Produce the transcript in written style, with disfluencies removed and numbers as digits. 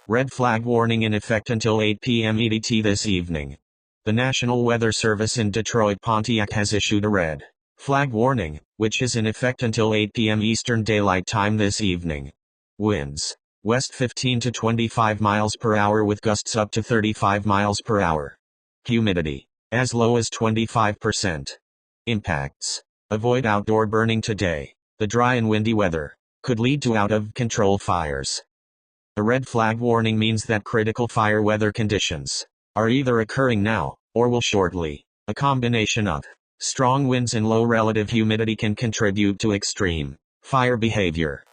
Red flag warning in effect until 8 p.m. EDT this evening. The National Weather Service in Detroit, Pontiac has issued a red flag warning, which is in effect until 8 p.m. Eastern Daylight Time this evening. Winds, west 15 to 25 miles per hour with gusts up to 35 miles per hour. Humidity, as low as 25%. Impacts. Avoid outdoor burning today. The dry and windy weather could lead to out-of-control fires. A red flag warning means that critical fire weather conditions are either occurring now, or will shortly. A combination of strong winds and low relative humidity can contribute to extreme fire behavior.